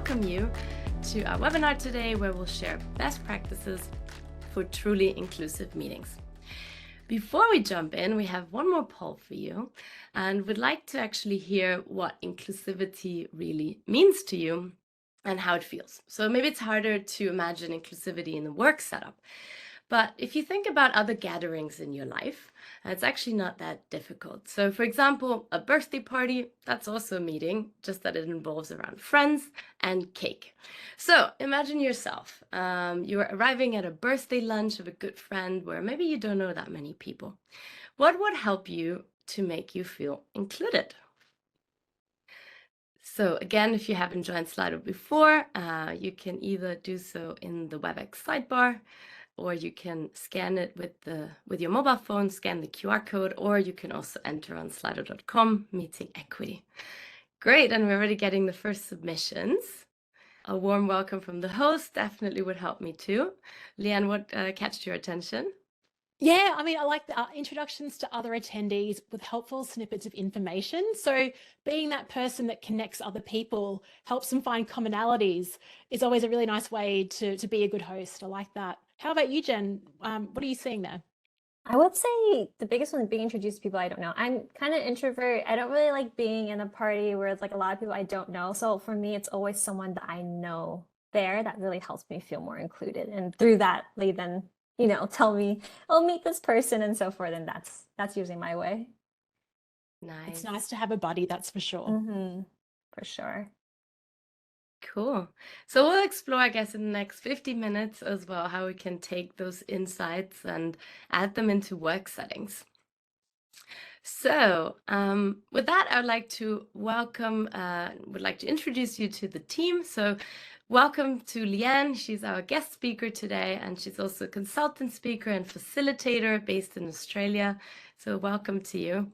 welcome you to our webinar today, where we'll share best practices for truly inclusive meetings. Before we jump in, we have one more poll for you, and would like to actually hear what inclusivity really means to you and how it feels. So maybe it's harder to imagine inclusivity in the work setup, but if you think about other gatherings in your life, it's actually not that difficult. So for example, a birthday party, that's also a meeting, just that it involves around friends and cake. So imagine yourself, you're arriving at a birthday lunch of a good friend where maybe you don't know that many people. What would help you to make you feel included? So again, if you haven't joined Slido before, you can either do so in the WebEx sidebar, or you can scan it with your mobile phone, scan the QR code, or you can also enter on slido.com, meeting equity. Great, and we're already getting the first submissions. A warm welcome from the host definitely would help me too. Leanne, what catched your attention? Yeah, I mean, I like the introductions to other attendees with helpful snippets of information. So being that person that connects other people, helps them find commonalities, is always a really nice way to be a good host. I like that. How about you, Jen? What are you seeing there? I would say the biggest one is being introduced to people I don't know. I'm kind of introvert. I don't really like being in a party where it's like a lot of people I don't know. So for me, it's always someone that I know there that really helps me feel more included. And through that, they then, tell me, oh, meet this person and so forth. And that's usually my way. Nice. It's nice to have a buddy, that's for sure. Mm-hmm. For sure. Cool. So we'll explore, I guess, in the next 50 minutes as well, how we can take those insights and add them into work settings. So with that, I would like to introduce you to the team. So welcome to Leanne. She's our guest speaker today, and she's also a consultant speaker and facilitator based in Australia. So welcome to you.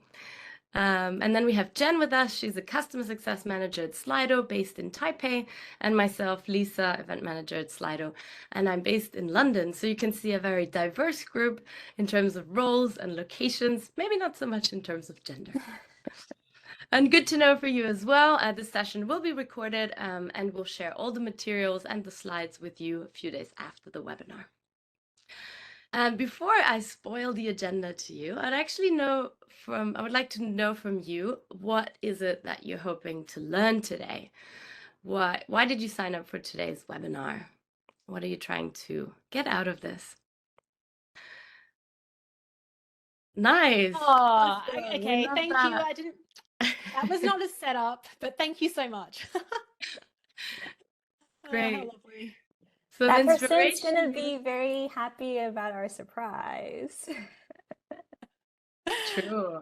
And then we have Jen with us. She's a customer success manager at Slido based in Taipei, and myself, Lisa, event manager at Slido, and I'm based in London. So you can see a very diverse group in terms of roles and locations, maybe not so much in terms of gender. And good to know for you as well, this session will be recorded, and we'll share all the materials and the slides with you a few days after the webinar. And before I spoil the agenda to you, I would like to know from you, what is it that you're hoping to learn today? Why did you sign up for today's webinar? What are you trying to get out of this? Nice. Oh, Awesome. okay. Thank you. That was not a setup, but thank you so much. Great. How lovely. So that person's going to be very happy about our surprise. True.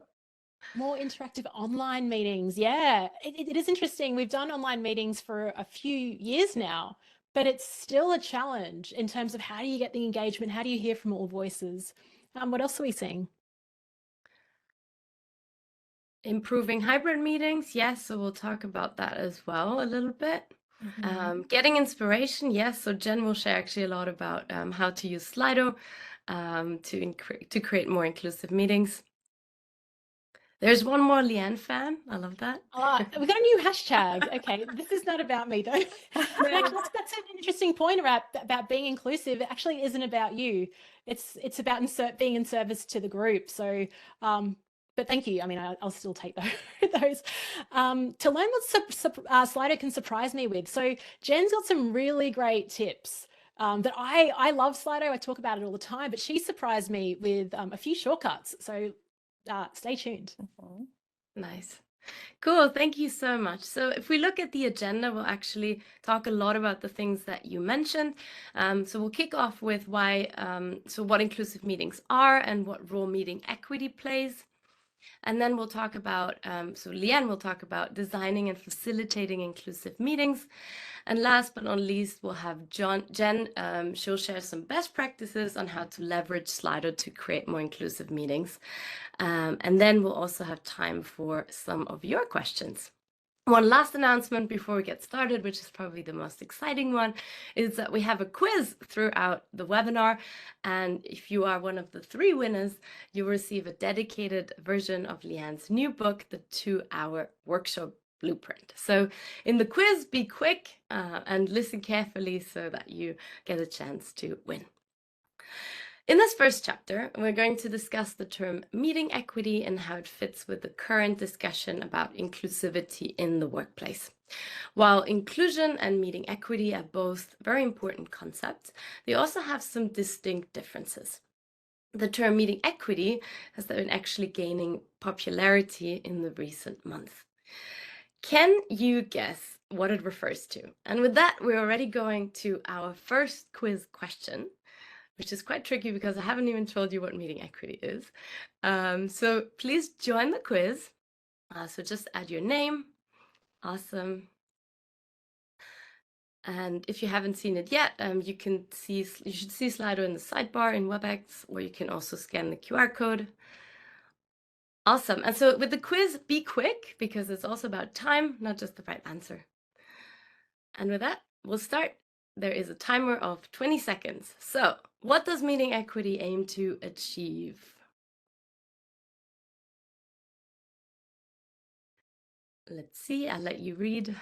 More interactive online meetings. Yeah, it is interesting. We've done online meetings for a few years now, but it's still a challenge in terms of how do you get the engagement? How do you hear from all voices? What else are we seeing? Improving hybrid meetings. Yes, so we'll talk about that as well a little bit. Getting inspiration, yes. So Jen will share actually a lot about how to use Slido to create more inclusive meetings. There's one more Leanne fan. I love that. We got a new hashtag. Okay, this is not about me though. Actually, that's an interesting point about being inclusive. It actually isn't about you. It's about being in service to the group. So but thank you. I mean, I'll still take those. To learn what Slido can surprise me with. So Jen's got some really great tips that I love Slido. I talk about it all the time, but she surprised me with a few shortcuts. So stay tuned. Nice. Cool. Thank you so much. So if we look at the agenda, we'll actually talk a lot about the things that you mentioned. So we'll kick off with what inclusive meetings are and what role meeting equity plays. And then we'll talk about, so Leanne will talk about designing and facilitating inclusive meetings. And last but not least, we'll have Jen. She'll share some best practices on how to leverage Slido to create more inclusive meetings. And then we'll also have time for some of your questions. One last announcement before we get started, which is probably the most exciting one, is that we have a quiz throughout the webinar. And if you are one of the 3 winners, you will receive a dedicated version of Leanne's new book, the 2-hour workshop blueprint. So in the quiz, be quick and listen carefully so that you get a chance to win. In this first chapter, we're going to discuss the term meeting equity and how it fits with the current discussion about inclusivity in the workplace. While inclusion and meeting equity are both very important concepts, they also have some distinct differences. The term meeting equity has been actually gaining popularity in the recent months. Can you guess what it refers to? And with that, we're already going to our first quiz question, which is quite tricky because I haven't even told you what meeting equity is. So please join the quiz. So just add your name. Awesome. And if you haven't seen it yet, you should see Slido in the sidebar in WebEx, or you can also scan the QR code. Awesome. And so with the quiz, be quick because it's also about time, not just the right answer. And with that, we'll start. There is a timer of 20 seconds. So what does meeting equity aim to achieve? Let's see, I'll let you read.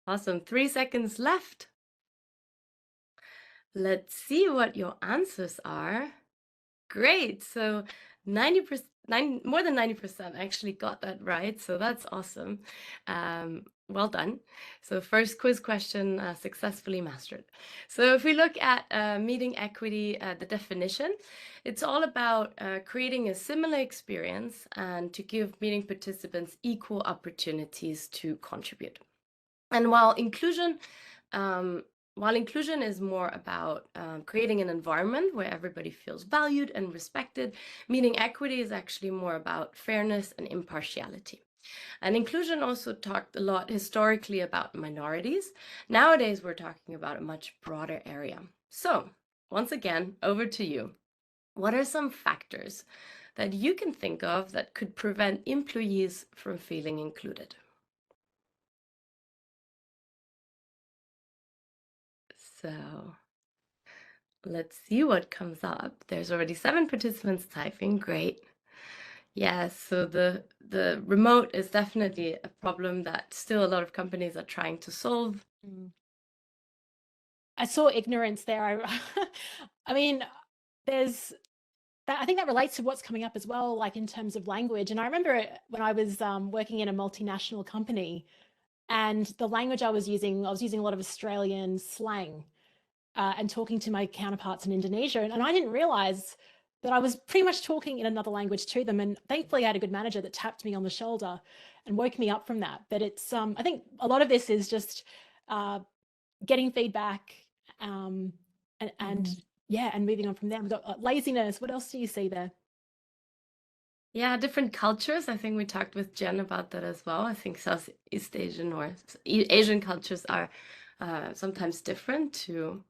Awesome, 3 seconds left. Let's see what your answers are. Great, so 90%, more than 90% actually got that right, so that's awesome. Well done. So first quiz question successfully mastered. So if we look at meeting equity, the definition, it's all about creating a similar experience and to give meeting participants equal opportunities to contribute. And while inclusion is more about creating an environment where everybody feels valued and respected, meeting equity is actually more about fairness and impartiality. And inclusion also talked a lot historically about minorities. Nowadays, we're talking about a much broader area. So once again, over to you. What are some factors that you can think of that could prevent employees from feeling included? So let's see what comes up. There's already 7 participants typing. Great. Yes, so the remote is definitely a problem that still a lot of companies are trying to solve. I saw ignorance there. I mean, there's that. I think that relates to what's coming up as well, like in terms of language. And I remember when I was working in a multinational company, and the language I was using a lot of Australian slang and talking to my counterparts in Indonesia. And I didn't realize that I was pretty much talking in another language to them. And thankfully, I had a good manager that tapped me on the shoulder and woke me up from that. But it's, I think a lot of this is just getting feedback and yeah, and moving on from there. We've got laziness. What else do you see there? Yeah, different cultures. I think we talked with Jen about that as well. I think Southeast Asian or Asian cultures are sometimes different too,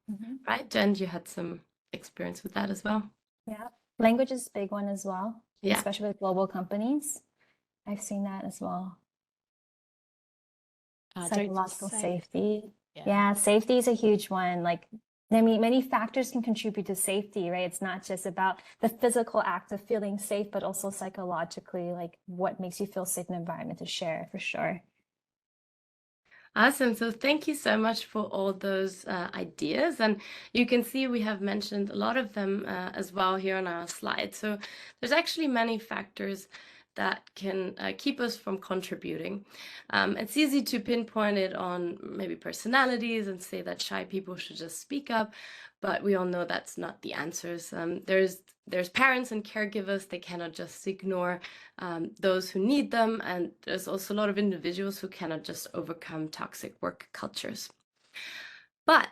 right? Jen, you had some experience with that as well. Yeah, language is a big one as well, Yeah. especially with global companies. I've seen that as well. Psychological safety. Yeah, safety is a huge one. Like, I mean, many factors can contribute to safety, right? It's not just about the physical act of feeling safe, but also psychologically, like what makes you feel safe in the environment to share, for sure. Awesome. So thank you so much for all those ideas. And you can see we have mentioned a lot of them as well here on our slide. So there's actually many factors that can keep us from contributing. It's easy to pinpoint it on maybe personalities and say that shy people should just speak up, but we all know that's not the answers. There's parents and caregivers, they cannot just ignore those who need them, and there's also a lot of individuals who cannot just overcome toxic work cultures. But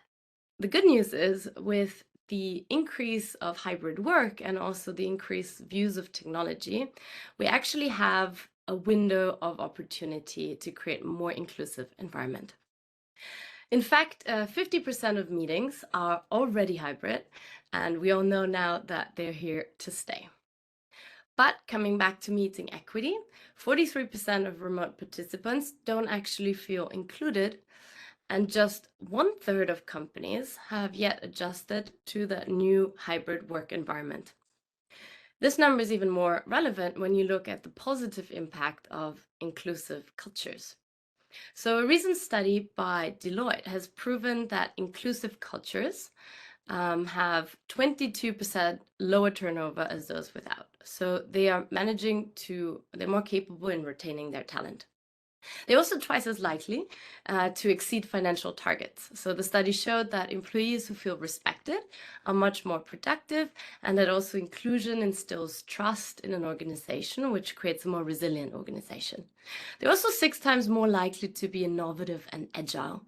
the good news is with the increase of hybrid work and also the increased views of technology, we actually have a window of opportunity to create a more inclusive environment. In fact, 50% of meetings are already hybrid, and we all know now that they're here to stay. But coming back to meeting equity, 43% of remote participants don't actually feel included, and just 1/3 of companies have yet adjusted to the new hybrid work environment. This number is even more relevant when you look at the positive impact of inclusive cultures. So a recent study by Deloitte has proven that inclusive cultures have 22% lower turnover as those without. So they're more capable in retaining their talent. They're also twice as likely to exceed financial targets. So the study showed that employees who feel respected are much more productive, and that also inclusion instills trust in an organization, which creates a more resilient organization. They're also 6 times more likely to be innovative and agile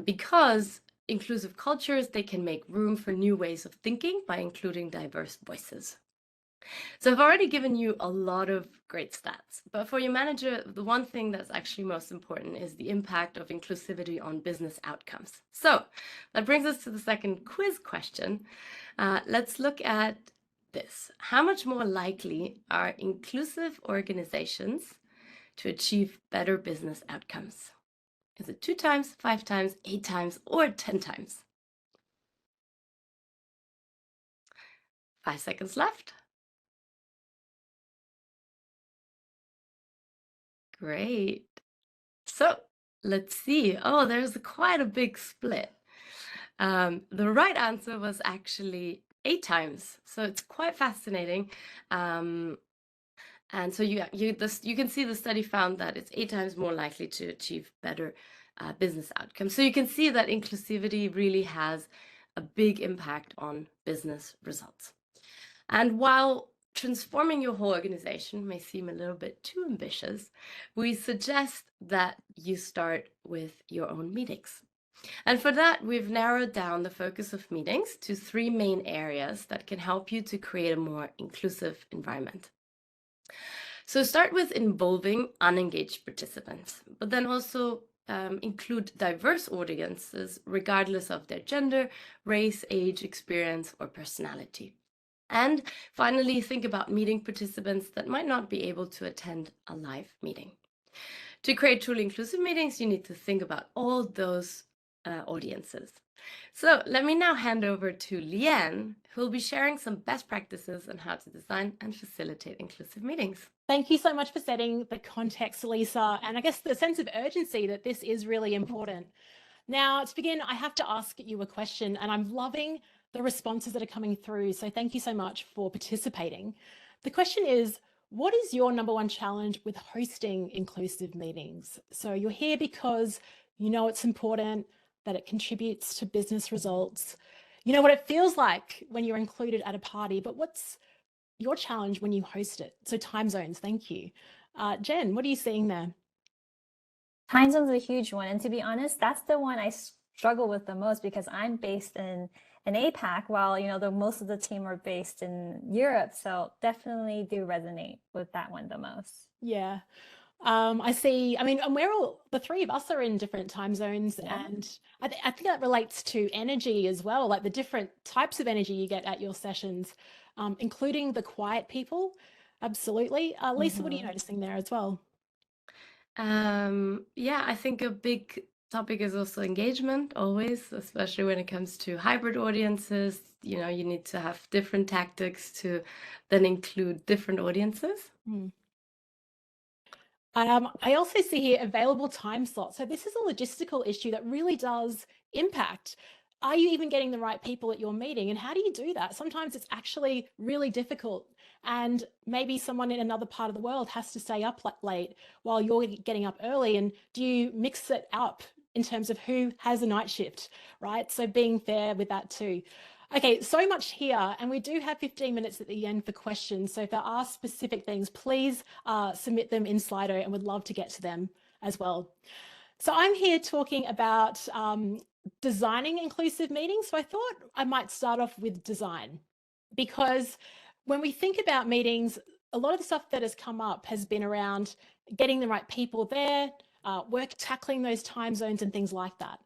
because inclusive cultures, they can make room for new ways of thinking by including diverse voices. So I've already given you a lot of great stats, but for your manager, the one thing that's actually most important is the impact of inclusivity on business outcomes. So that brings us to the second quiz question. Let's look at this. How much more likely are inclusive organizations to achieve better business outcomes? Is it 2 times, 5 times, 8 times, or 10 times? 5 seconds left. Great. So let's see. Oh, there's quite a big split. The right answer was actually 8 times. So it's quite fascinating. And so you can see the study found that it's 8 times more likely to achieve better business outcomes. So you can see that inclusivity really has a big impact on business results. And while transforming your whole organization may seem a little bit too ambitious, we suggest that you start with your own meetings. And for that, we've narrowed down the focus of meetings to 3 main areas that can help you to create a more inclusive environment. So start with involving unengaged participants, but then also include diverse audiences regardless of their gender, race, age, experience, or personality. And finally, think about meeting participants that might not be able to attend a live meeting. To create truly inclusive meetings, you need to think about all those audiences. So let me now hand over to Leanne, who will be sharing some best practices on how to design and facilitate inclusive meetings. Thank you so much for setting the context, Lisa, and I guess the sense of urgency that this is really important. Now, to begin, I have to ask you a question, and I'm loving the responses that are coming through. So thank you so much for participating. The question is, what is your number one challenge with hosting inclusive meetings? So you're here because you know it's important, that it contributes to business results. You know what it feels like when you're included at a party, but what's your challenge when you host it? So time zones, thank you. Jen, what are you seeing there? Time zone's a huge one. And to be honest, that's the one I struggle with the most because I'm based in APAC while, most of the team are based in Europe. So definitely do resonate with that one the most. Yeah. I see. I mean, and the 3 of us are in different time zones, Yeah. and I think that relates to energy as well, like the different types of energy you get at your sessions, including the quiet people. Absolutely. Lisa, what are you noticing there as well? Yeah, I think a big topic is also engagement, always, especially when it comes to hybrid audiences. You need to have different tactics to then include different audiences. I also see here available time slots. So this is a logistical issue that really does impact. Are you even getting the right people at your meeting? And how do you do that? Sometimes it's actually really difficult. And maybe someone in another part of the world has to stay up late while you're getting up early. And do you mix it up in terms of who has a night shift, right? So being fair with that too. Okay, so much here, and we do have 15 minutes at the end for questions. So if there are specific things, please submit them in Slido, and would love to get to them as well. So I'm here talking about designing inclusive meetings. So I thought I might start off with design, because when we think about meetings, a lot of the stuff that has come up has been around getting the right people there, tackling those time zones and things like that.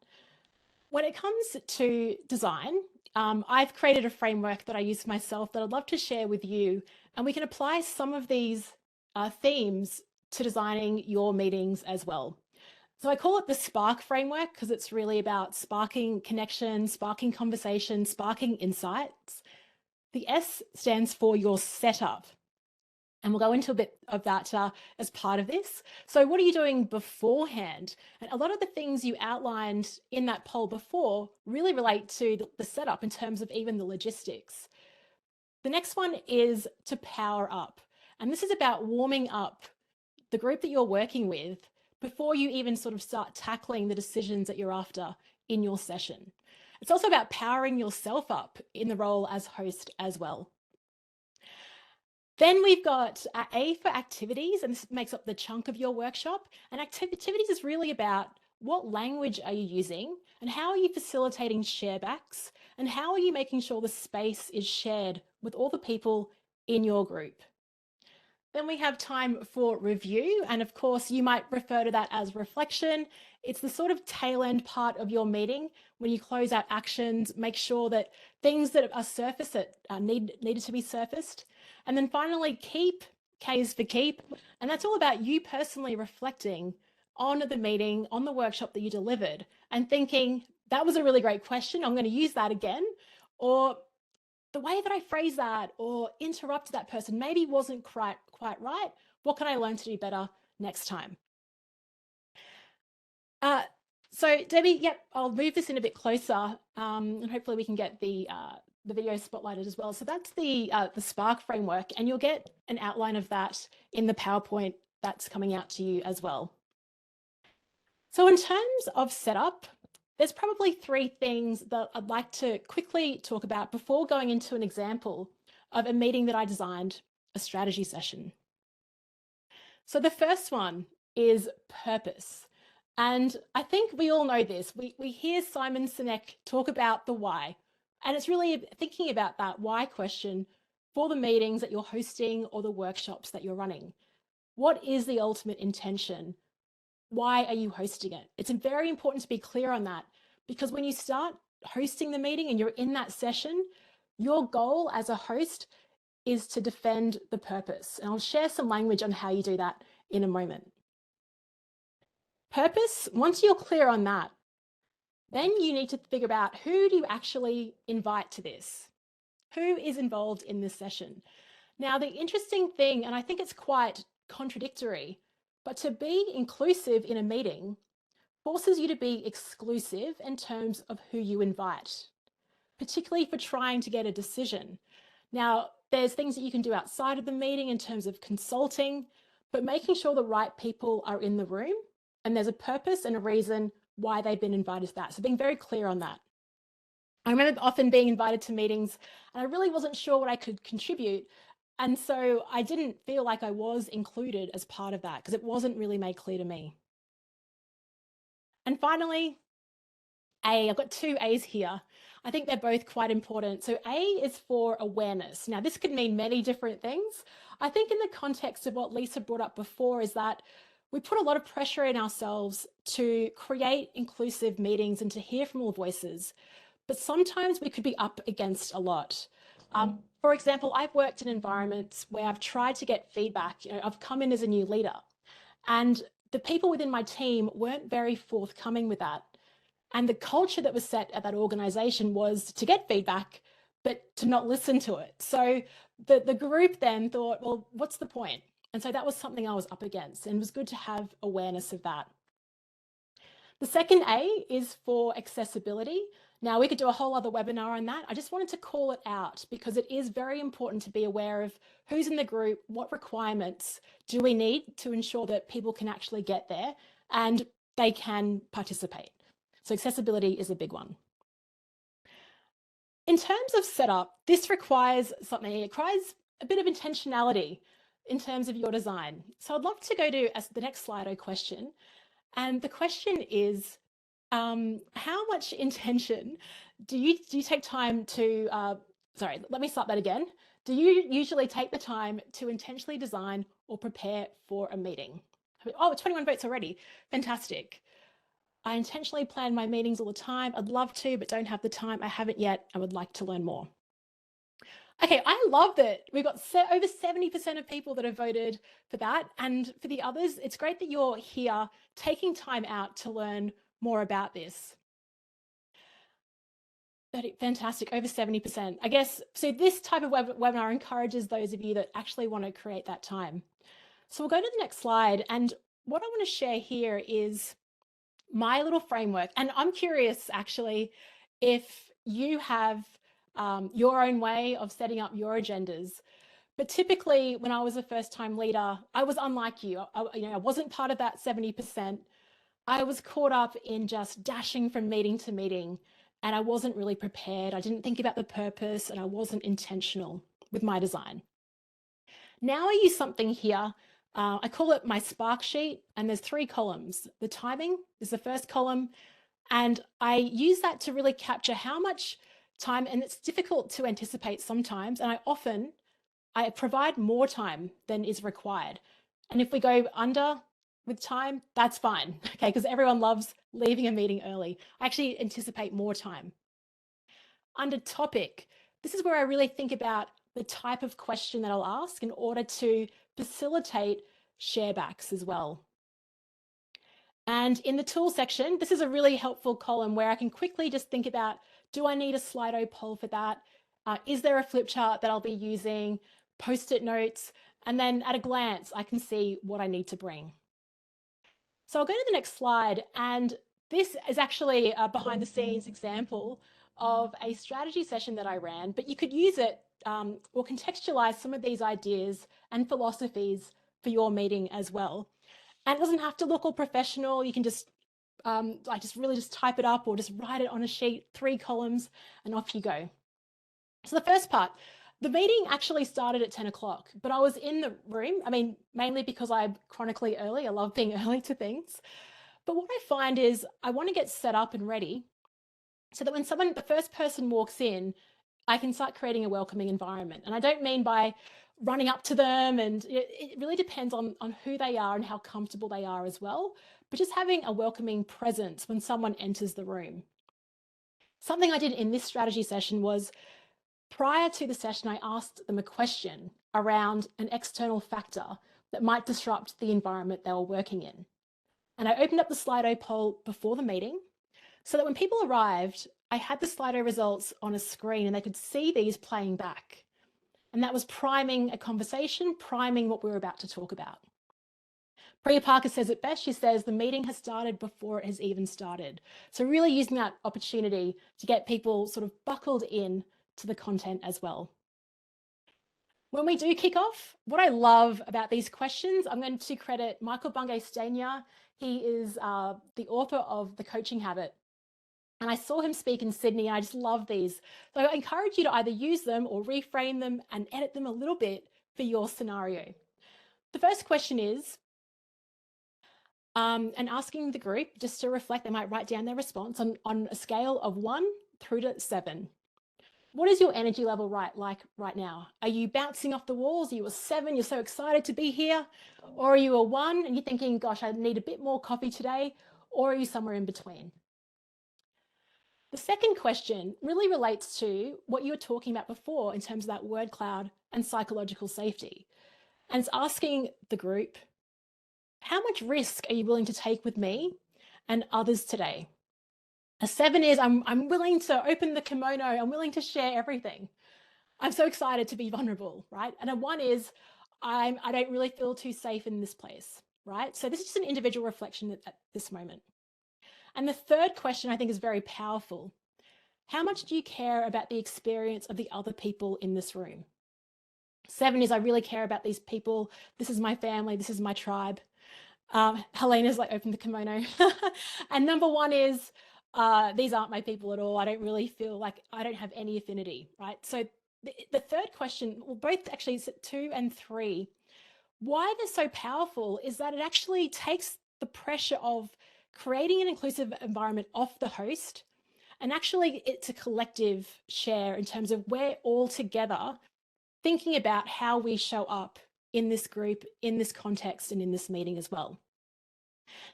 When it comes to design, I've created a framework that I use myself that I'd love to share with you, and we can apply some of these themes to designing your meetings as well. So I call it the Spark framework because it's really about sparking connection, sparking conversation, sparking insights. The S stands for your setup. And we'll go into a bit of that as part of this. So what are you doing beforehand? And a lot of the things you outlined in that poll before really relate to the setup in terms of even the logistics. The next one is to power up. And this is about warming up the group that you're working with before you even sort of start tackling the decisions that you're after in your session. It's also about powering yourself up in the role as host as well. Then we've got A for activities, and this makes up the chunk of your workshop. And activities is really about what language are you using and how are you facilitating sharebacks and how are you making sure the space is shared with all the people in your group. Then we have time for review. And of course, you might refer to that as reflection. It's the sort of tail end part of your meeting when you close out actions, make sure that things that are surfaced that needed to be surfaced. And then finally, keep, K is for keep. And that's all about you personally reflecting on the meeting, on the workshop that you delivered and thinking, that was a really great question. I'm going to use that again. Or the way that I phrase that or interrupt that person maybe wasn't quite right. What can I learn to do better next time? So Debbie, yep, I'll move this in a bit closer and hopefully we can get the video spotlighted as well. So that's the Spark framework, and you'll get an outline of that in the PowerPoint that's coming out to you as well. So in terms of setup, there's probably three things that I'd like to quickly talk about before going into an example of a meeting that I designed, a strategy session. So the first one is purpose. And I think we all know this. We hear Simon Sinek talk about the why. And it's really thinking about that why question for the meetings that you're hosting or the workshops that you're running. What is the ultimate intention? Why are you hosting it? It's very important to be clear on that, because when you start hosting the meeting and you're in that session, your goal as a host is to defend the purpose. And I'll share some language on how you do that in a moment. Purpose, once you're clear on that, then you need to figure out, who do you actually invite to this? Who is involved in this session? Now, the interesting thing, and I think it's quite contradictory, but to be inclusive in a meeting forces you to be exclusive in terms of who you invite, particularly for trying to get a decision. Now, there's things that you can do outside of the meeting in terms of consulting, but making sure the right people are in the room and there's a purpose and a reason why they've been invited to that. So being very clear on that. I remember often being invited to meetings and I really wasn't sure what I could contribute. And so I didn't feel like I was included as part of that because it wasn't really made clear to me. And finally, A, I've got two A's here. I think they're both quite important. So A is for awareness. Now, this could mean many different things. I think in the context of what Lisa brought up before is that we put a lot of pressure in ourselves to create inclusive meetings and to hear from all voices, but sometimes we could be up against a lot. For example, I've worked in environments where I've tried to get feedback. I've come in as a new leader and the people within my team weren't very forthcoming with that. And the culture that was set at that organization was to get feedback, but to not listen to it. So the group then thought, well, what's the point? And so that was something I was up against, and it was good to have awareness of that. The second A is for accessibility. Now, we could do a whole other webinar on that. I just wanted to call it out because it is very important to be aware of who's in the group, what requirements do we need to ensure that people can actually get there and they can participate. So accessibility is a big one. In terms of setup, this requires something. It requires a bit of intentionality in terms of your design. So I'd love to go to the next Slido question. And the question is, how much intention do you take time to, sorry, let me start that again. Do you usually take the time to intentionally design or prepare for a meeting? Oh, 21 votes already. Fantastic. I intentionally plan my meetings all the time. I'd love to, but don't have the time. I haven't yet. I would like to learn more. Okay, I love that we've got over 70% of people that have voted for that. And for the others, it's great that you're here taking time out to learn more about this. Fantastic, over 70%. I guess, so this type of webinar encourages those of you that actually want to create that time. So we'll go to the next slide. And what I want to share here is my little framework. And I'm curious, actually, if you have your own way of setting up your agendas. But typically, when I was a first-time leader, I was unlike you. I wasn't part of that 70%. I was caught up in just dashing from meeting to meeting, and I wasn't really prepared. I didn't think about the purpose, and I wasn't intentional with my design. Now I use something here. I call it my spark sheet, and there's 3 columns. The timing is the first column, and I use that to really capture how much time, and it's difficult to anticipate sometimes, and I provide more time than is required. And if we go under with time, that's fine, okay, because everyone loves leaving a meeting early. I actually anticipate more time. Under topic, this is where I really think about the type of question that I'll ask in order to facilitate sharebacks as well. And in the tool section, this is a really helpful column where I can quickly just think about, do I need a Slido poll for that? Is there a flip chart that I'll be using? Post-it notes, and then at a glance, I can see what I need to bring. So I'll go to the next slide, and this is actually a behind the scenes example of a strategy session that I ran, but you could use it or contextualize some of these ideas and philosophies for your meeting as well. And it doesn't have to look all professional. You can just, really just type it up or just write it on a sheet, 3 columns, and off you go. So the first part, the meeting actually started at 10 o'clock, but I was in the room, mainly because I'm chronically early. I love being early to things. But what I find is I want to get set up and ready so that when the first person walks in, I can start creating a welcoming environment. And I don't mean by running up to them, and it really depends on who they are and how comfortable they are as well, but just having a welcoming presence when someone enters the room. Something I did in this strategy session was, prior to the session, I asked them a question around an external factor that might disrupt the environment they were working in. And I opened up the Slido poll before the meeting so that when people arrived, I had the Slido results on a screen and they could see these playing back. And that was priming a conversation, priming what we were about to talk about. Priya Parker says it best. She says the meeting has started before it has even started. So really using that opportunity to get people sort of buckled in to the content as well. When we do kick off, what I love about these questions, I'm going to credit Michael Bungay-Stanier. He is the author of The Coaching Habit. And I saw him speak in Sydney, and I just love these. So I encourage you to either use them or reframe them and edit them a little bit for your scenario. The first question is, and asking the group just to reflect, they might write down their response on a scale of 1 through to 7. What is your energy level like right now? Are you bouncing off the walls? Are you a 7? You're so excited to be here? Or are you a 1 and you're thinking, gosh, I need a bit more coffee today? Or are you somewhere in between? The second question really relates to what you were talking about before in terms of that word cloud and psychological safety. And it's asking the group, how much risk are you willing to take with me and others today? A 7 is I'm willing to open the kimono. I'm willing to share everything. I'm so excited to be vulnerable, right? And a 1 is I don't really feel too safe in this place, right? So this is just an individual reflection at this moment. And the third question I think is very powerful. How much do you care about the experience of the other people in this room? 7 is I really care about these people. This is my family. This is my tribe. Helena's like open the kimono. And number 1 is these aren't my people at all. I don't really feel like I don't have any affinity, right? So the third question, well, both actually 2 and 3, why they're so powerful is that it actually takes the pressure of creating an inclusive environment off the host, and actually it's a collective share in terms of we're all together thinking about how we show up in this group, in this context, and in this meeting as well.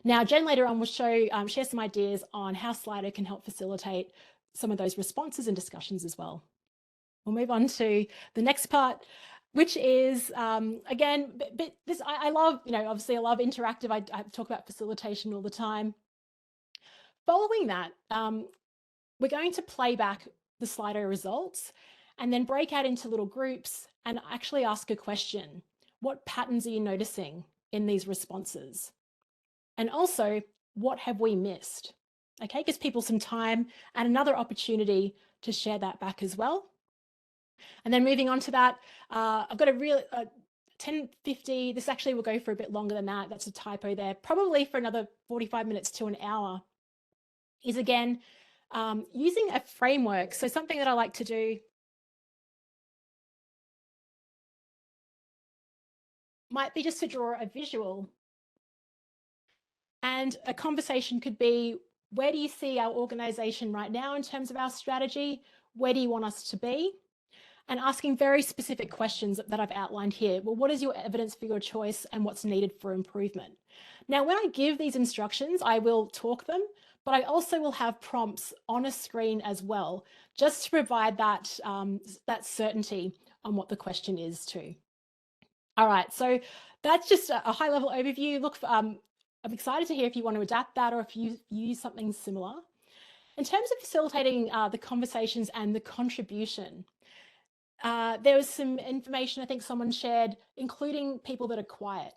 Now, Jen later on will share some ideas on how Slido can help facilitate some of those responses and discussions as well. We'll move on to the next part, which is, again, this I love, obviously I love interactive. I talk about facilitation all the time. Following that, we're going to play back the Slido results and then break out into little groups and actually ask a question. What patterns are you noticing in these responses? And also, what have we missed? Okay, gives people some time and another opportunity to share that back as well. And then moving on to that, I've got a real 10:50. This actually will go for a bit longer than that. That's a typo there. Probably for another 45 minutes to an hour. Is again using a framework. So something that I like to do might be just to draw a visual. And a conversation could be, where do you see our organization right now in terms of our strategy? Where do you want us to be? And asking very specific questions that I've outlined here. Well, what is your evidence for your choice and what's needed for improvement? Now, when I give these instructions, I will talk them, but I also will have prompts on a screen as well, just to provide that, that certainty on what the question is too. All right, so that's just a high level overview. Look, I'm excited to hear if you want to adapt that or if you use something similar. In terms of facilitating the conversations and the contribution, there was some information I think someone shared, including people that are quiet.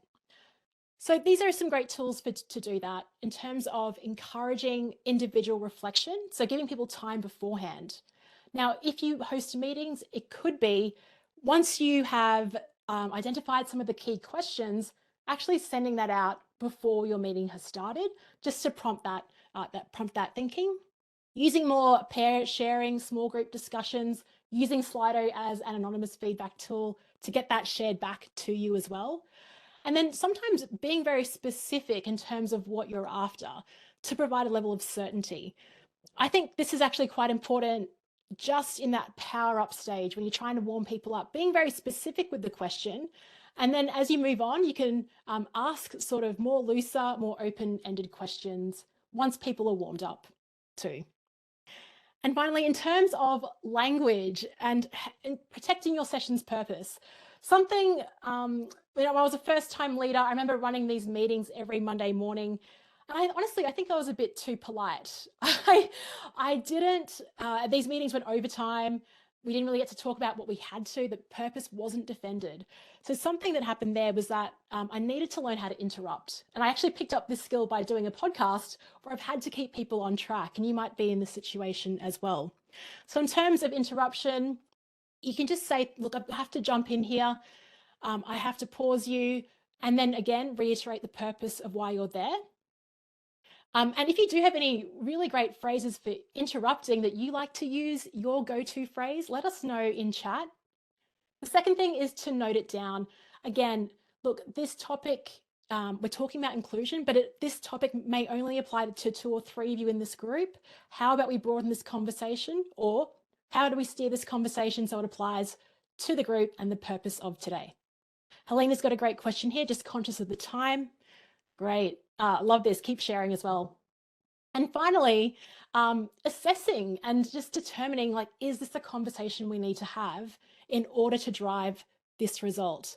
So these are some great tools to do that in terms of encouraging individual reflection. So giving people time beforehand. Now, if you host meetings, it could be once you have identified some of the key questions, actually sending that out before your meeting has started, just to prompt that thinking. Using more pair sharing, small group discussions, using Slido as an anonymous feedback tool to get that shared back to you as well. And then sometimes being very specific in terms of what you're after to provide a level of certainty. I think this is actually quite important just in that power up stage when you're trying to warm people up, being very specific with the question. And then as you move on, you can ask sort of more looser, more open-ended questions once people are warmed up too. And finally, in terms of language and protecting your session's purpose, something, when I was a first-time leader, I remember running these meetings every Monday morning. And honestly, I think I was a bit too polite. I didn't, these meetings went overtime. We didn't really get to talk about what we had to. The purpose wasn't defended. So something that happened there was that I needed to learn how to interrupt. And I actually picked up this skill by doing a podcast where I've had to keep people on track, and you might be in this situation as well. So in terms of interruption, you can just say, look, I have to jump in here. I have to pause you. And then again, reiterate the purpose of why you're there. And if you do have any really great phrases for interrupting that you like to use, your go-to phrase, let us know in chat. The second thing is to note it down. Again, look, this topic, we're talking about inclusion, but this topic may only apply to 2 or 3 of you in this group. How about we broaden this conversation? Or how do we steer this conversation so it applies to the group and the purpose of today? Helena's got a great question here, just conscious of the time. Great. Love this. Keep sharing as well. And finally, assessing and just determining, like, is this a conversation we need to have in order to drive this result?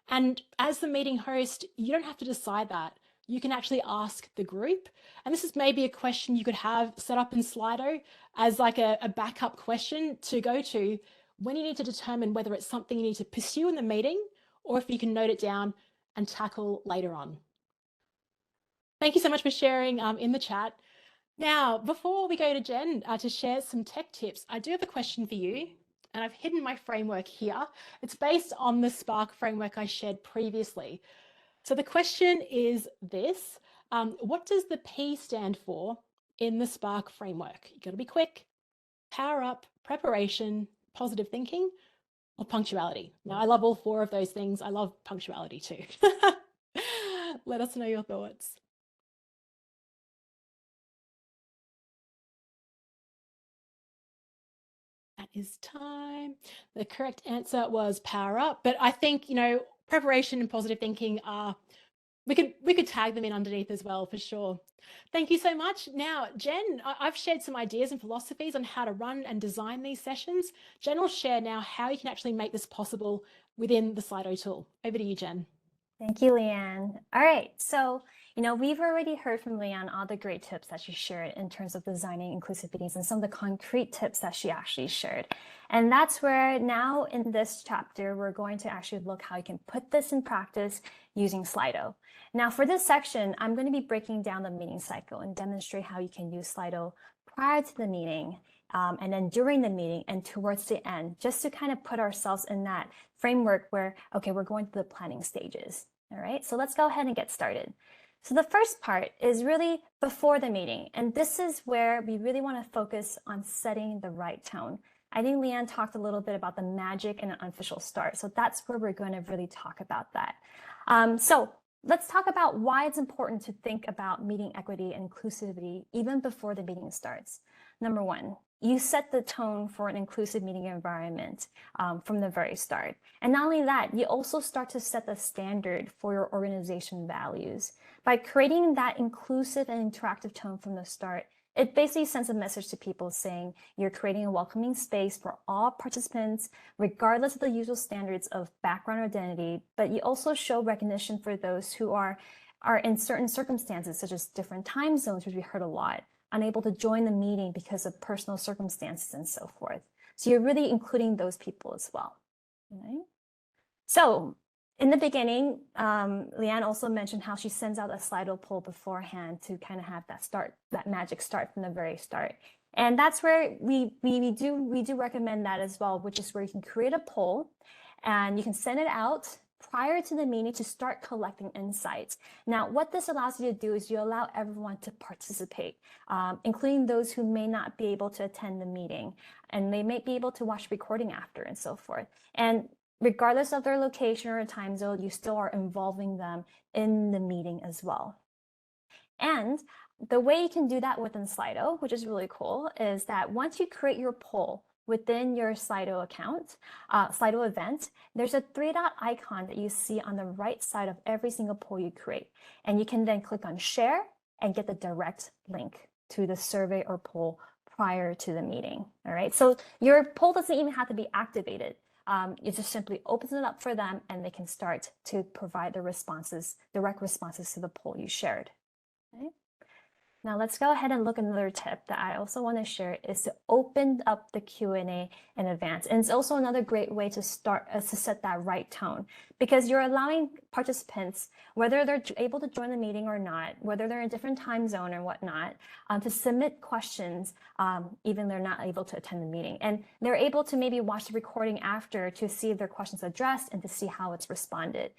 And as the meeting host, you don't have to decide that. You can actually ask the group. And this is maybe a question you could have set up in Slido as like a backup question to go to when you need to determine whether it's something you need to pursue in the meeting or if you can note it down and tackle later on. Thank you so much for sharing in the chat. Now, before we go to Jen to share some tech tips, I do have a question for you, and I've hidden my framework here. It's based on the Spark framework I shared previously. So the question is this: what does the P stand for in the Spark framework? You got to be quick. Power up, preparation, positive thinking, or punctuality. Now, I love all 4 of those things. I love punctuality too. Let us know your thoughts. That is time. The correct answer was power up, but I think, you know, preparation and positive thinking are, we could tag them in underneath as well for sure. Thank you so much. Now, Jen, I've shared some ideas and philosophies on how to run and design these sessions. Jen will share now how you can actually make this possible within the Slido tool. Over to you, Jen. Thank you, Leanne. All right, so we've already heard from Leanne all the great tips that she shared in terms of designing inclusivities and some of the concrete tips that she actually shared. And that's where now in this chapter, we're going to actually look how you can put this in practice using Slido. Now for this section, I'm going to be breaking down the meeting cycle and demonstrate how you can use Slido prior to the meeting, and then during the meeting and towards the end, just to kind of put ourselves in that framework where, okay, we're going through the planning stages. All right, so let's go ahead and get started. So the first part is really before the meeting. And this is where we really want to focus on setting the right tone. I think Leanne talked a little bit about the magic and an unofficial start. So that's where we're going to really talk about that. So let's talk about why it's important to think about meeting equity and inclusivity even before the meeting starts. Number one, you set the tone for an inclusive meeting environment from the very start. And not only that, you also start to set the standard for your organization values. By creating that inclusive and interactive tone from the start, it basically sends a message to people saying you're creating a welcoming space for all participants, regardless of the usual standards of background or identity, but you also show recognition for those who are in certain circumstances, such as different time zones, which we heard a lot, unable to join the meeting because of personal circumstances and so forth. So you're really including those people as well. Right? So in the beginning, Leanne also mentioned how she sends out a Slido poll beforehand to kind of have that magic start from the very start. And that's where we do recommend that as well, which is where you can create a poll and you can send it out prior to the meeting to start collecting insights. Now, what this allows you to do is you allow everyone to participate, including those who may not be able to attend the meeting, and they may be able to watch recording after and so forth. And regardless of their location or time zone, you still are involving them in the meeting as well. And the way you can do that within Slido, which is really cool, is that once you create your poll within your Slido account, Slido event, there's a 3-dot icon that you see on the right side of every single poll you create. And you can then click on share and get the direct link to the survey or poll prior to the meeting. All right, so your poll doesn't even have to be activated. It just simply opens it up for them and they can start to provide the responses, direct responses to the poll you shared. Okay. Now let's go ahead and look at another tip that I also want to share is to open up the Q&A in advance. And it's also another great way to start to set that right tone, because you're allowing participants, whether they're able to join the meeting or not, whether they're in a different time zone or whatnot, to submit questions, even they're not able to attend the meeting. And they're able to maybe watch the recording after to see if their questions addressed and to see how it's responded.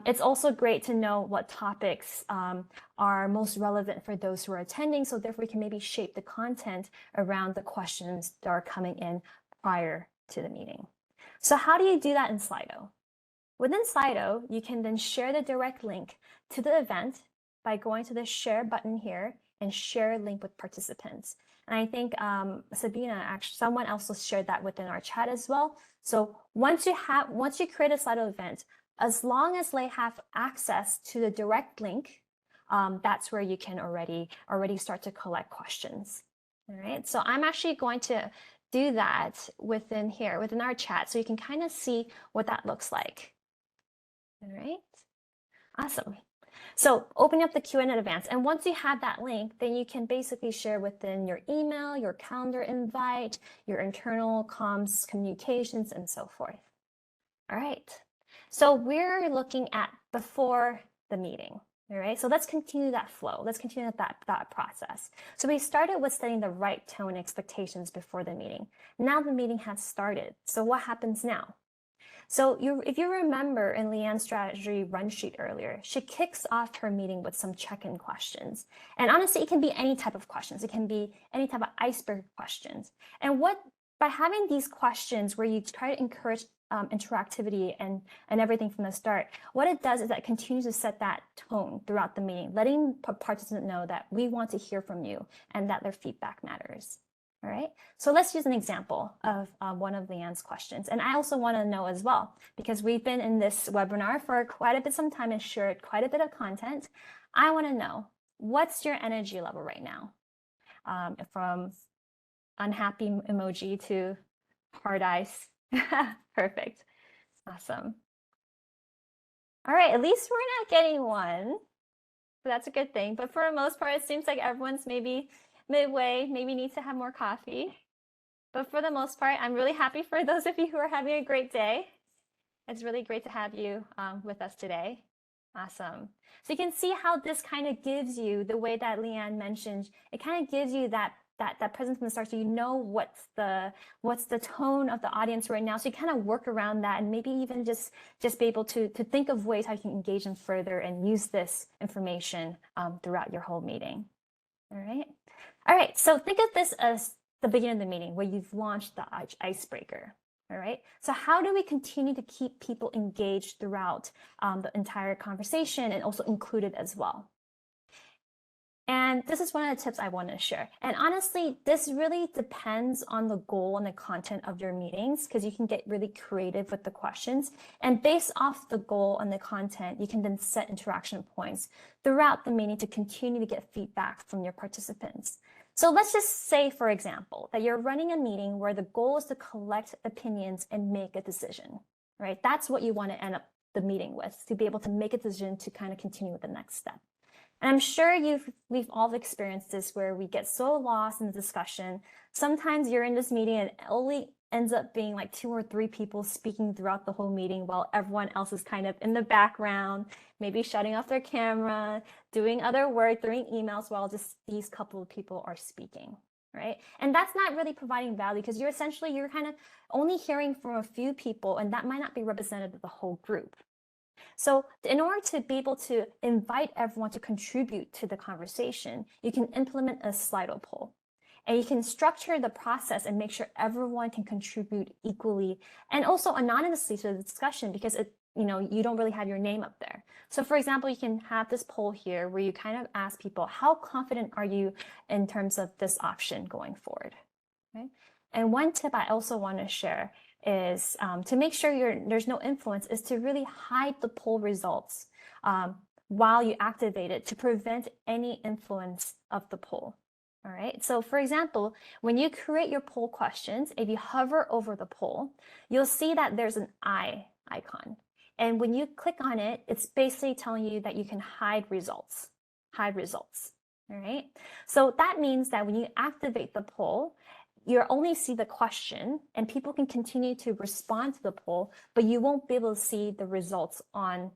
It's also great to know what topics are most relevant for those who are attending, so therefore we can maybe shape the content around the questions that are coming in prior to the meeting. So how do you do that in Slido? Within Slido, you can then share the direct link to the event by going to the share button here and share link with participants. And I think Sabina, actually, someone else has shared that within our chat as well. So once you create a Slido event, as long as they have access to the direct link, that's where you can already start to collect questions. All right, so I'm actually going to do that within here, within our chat, so you can kind of see what that looks like. All right, awesome. So open up the Q&A in advance, and once you have that link, then you can basically share within your email, your calendar invite, your internal comms communications, and so forth. All right. So we're looking at before the meeting, all right? So let's continue that flow. Let's continue that process. So we started with setting the right tone expectations before the meeting. Now the meeting has started. So what happens now? So if you remember in Leanne's strategy run sheet earlier, she kicks off her meeting with some check-in questions. And honestly, it can be any type of questions. It can be any type of icebreaker questions. And by having these questions where you try to encourage interactivity and everything from the start, what it does is that it continues to set that tone throughout the meeting, letting participants know that we want to hear from you and that their feedback matters. All right, so let's use an example of one of Leanne's questions. And I also want to know as well, because we've been in this webinar for quite a bit some time and shared quite a bit of content. I want to know, what's your energy level right now? From unhappy emoji to hard eyes. Perfect. Awesome. All right, at least we're not getting one. So that's a good thing. But for the most part, it seems like everyone's maybe midway, maybe needs to have more coffee. But for the most part, I'm really happy for those of you who are having a great day. It's really great to have you with us today. Awesome. So you can see how this kind of gives you, the way that Leanne mentioned, it kind of gives you that presence from the start, so you know what's the tone of the audience right now. So you kind of work around that, and maybe even just be able to think of ways how you can engage them further and use this information throughout your whole meeting. All right. So think of this as the beginning of the meeting where you've launched the icebreaker. All right. So how do we continue to keep people engaged throughout the entire conversation and also included as well? And this is one of the tips I want to share. And honestly, this really depends on the goal and the content of your meetings, because you can get really creative with the questions. And based off the goal and the content, you can then set interaction points throughout the meeting to continue to get feedback from your participants. So let's just say, for example, that you're running a meeting where the goal is to collect opinions and make a decision, right? That's what you want to end up the meeting with, to be able to make a decision to kind of continue with the next step. And I'm sure we've all experienced this, where we get so lost in the discussion. Sometimes you're in this meeting and it only ends up being like 2 or 3 people speaking throughout the whole meeting, while everyone else is kind of in the background, maybe shutting off their camera, doing other work, doing emails, while just these couple of people are speaking, right? And that's not really providing value, because you're kind of only hearing from a few people, and that might not be representative of the whole group. So in order to be able to invite everyone to contribute to the conversation, you can implement a Slido poll. And you can structure the process and make sure everyone can contribute equally and also anonymously to the discussion, because you don't really have your name up there. So for example, you can have this poll here where you kind of ask people, how confident are you in terms of this option going forward? Okay? And one tip I also want to share is to make sure there's no influence, is to really hide the poll results while you activate it, to prevent any influence of the poll. All right. So for example, when you create your poll questions, if you hover over the poll, you'll see that there's an eye icon. And when you click on it, it's basically telling you that you can hide results. Hide results. All right. So that means that when you activate the poll, you only see the question, and people can continue to respond to the poll, but you won't be able to see the results on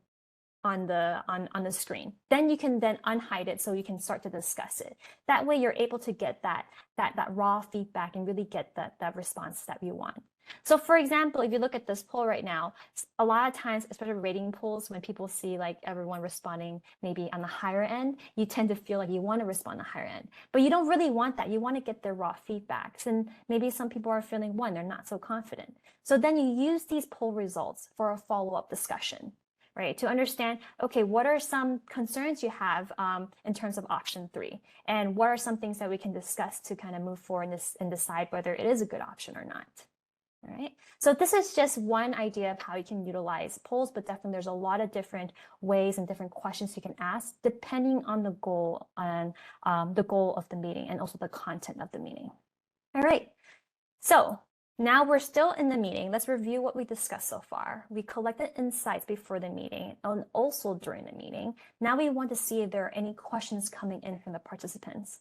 the screen. Then you can then unhide it so you can start to discuss it. That way you're able to get that raw feedback and really get that response that you want. So for example, if you look at this poll right now, a lot of times, especially rating polls, when people see like everyone responding maybe on the higher end, you tend to feel like you want to respond on the higher end, but you don't really want that. You want to get their raw feedbacks. And maybe some people are feeling they're not so confident. So then you use these poll results for a follow-up discussion, right? To understand, okay, what are some concerns you have in terms of option 3? And what are some things that we can discuss to kind of move forward and decide whether it is a good option or not? All right. So this is just one idea of how you can utilize polls, but definitely there's a lot of different ways and different questions you can ask depending on the goal and the goal of the meeting and also the content of the meeting. All right. So now we're still in the meeting. Let's review what we discussed so far. We collected insights before the meeting and also during the meeting. Now we want to see if there are any questions coming in from the participants.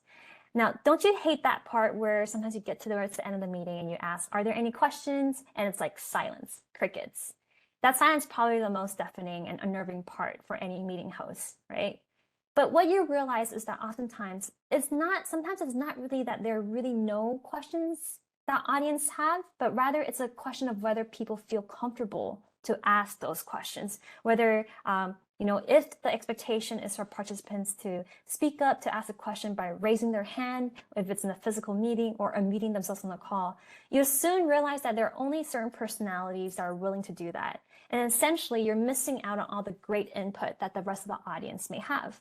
Now, don't you hate that part where sometimes you get to the end of the meeting and you ask, are there any questions? And it's like silence, crickets. That silence is probably the most deafening and unnerving part for any meeting host, right? But what you realize is that oftentimes sometimes it's not really that there are really no questions that audience have, but rather it's a question of whether people feel comfortable to ask those questions, whether if the expectation is for participants to speak up, to ask a question by raising their hand, if it's in a physical meeting or unmuting themselves on the call, you soon realize that there are only certain personalities that are willing to do that. And essentially, you're missing out on all the great input that the rest of the audience may have.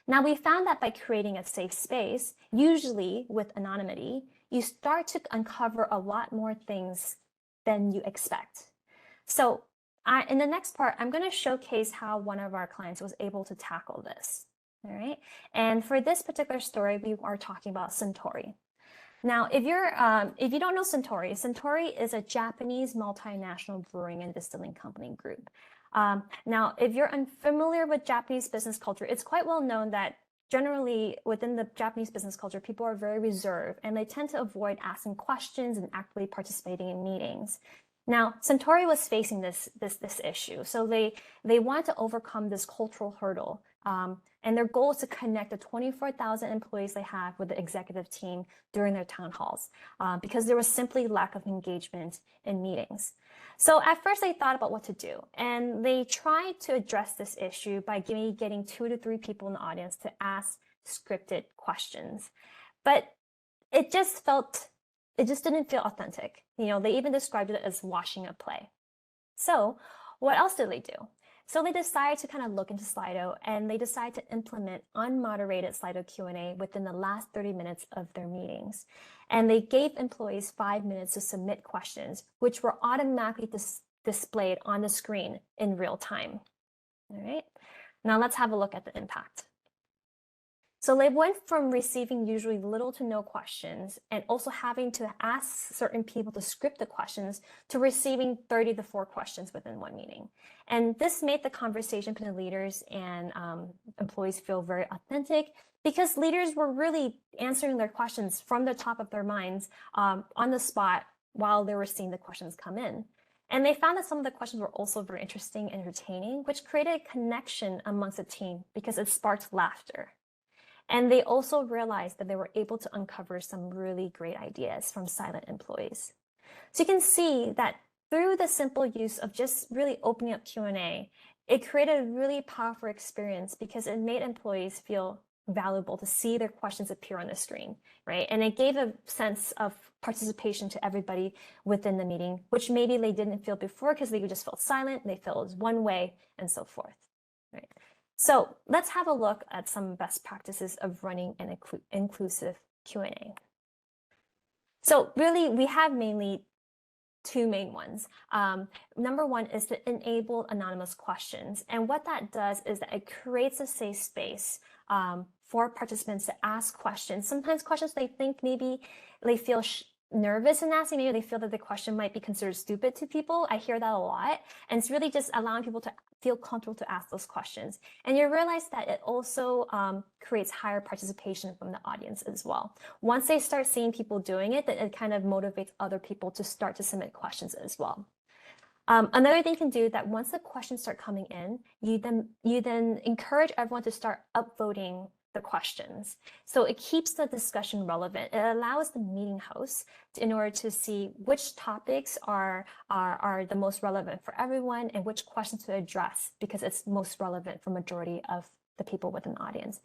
Now, we found that by creating a safe space, usually with anonymity, you start to uncover a lot more things than you expect. So in the next part, I'm going to showcase how one of our clients was able to tackle this. All right. And for this particular story, we are talking about Centauri. Now, if you don't know Suntory, Suntory is a Japanese multinational brewing and distilling company group. Now, if you're unfamiliar with Japanese business culture, it's quite well known that generally within the Japanese business culture, people are very reserved and they tend to avoid asking questions and actively participating in meetings. Now, Suntory was facing this issue, so they wanted to overcome this cultural hurdle. And their goal is to connect the 24,000 employees they have with the executive team during their town halls, because there was simply lack of engagement in meetings. So at first they thought about what to do, and they tried to address this issue by getting 2 to 3 people in the audience to ask scripted questions. But it just didn't feel authentic. You know, they even described it as watching a play. So what else did they do? So they decided to kind of look into Slido, and they decided to implement unmoderated Slido Q&A within the last 30 minutes of their meetings. And they gave employees 5 minutes to submit questions, which were automatically displayed on the screen in real time. All right, now let's have a look at the impact. So they went from receiving usually little to no questions and also having to ask certain people to script the questions to receiving 30 to 4 questions within one meeting. And this made the conversation between leaders and employees feel very authentic, because leaders were really answering their questions from the top of their minds on the spot while they were seeing the questions come in. And they found that some of the questions were also very interesting and entertaining, which created a connection amongst the team because it sparked laughter. And they also realized that they were able to uncover some really great ideas from silent employees. So you can see that through the simple use of just really opening up Q&A, it created a really powerful experience because it made employees feel valuable to see their questions appear on the screen, right? And it gave a sense of participation to everybody within the meeting, which maybe they didn't feel before because they just felt silent, they felt it was one way, and so forth, right? So let's have a look at some best practices of running an inclusive Q&A. So really, we have mainly 2 main ones. Number 1 is to enable anonymous questions. And what that does is that it creates a safe space for participants to ask questions. Sometimes questions they think maybe they feel nervous in asking, maybe they feel that the question might be considered stupid to people. I hear that a lot. And it's really just allowing people to feel comfortable to ask those questions. And you realize that it also creates higher participation from the audience as well. Once they start seeing people doing it, then it kind of motivates other people to start to submit questions as well. Another thing you can do that once the questions start coming in, you then encourage everyone to start upvoting the questions. So it keeps the discussion relevant. It allows the meeting hosts in order to see which topics are the most relevant for everyone and which questions to address because it's most relevant for majority of the people within the audience.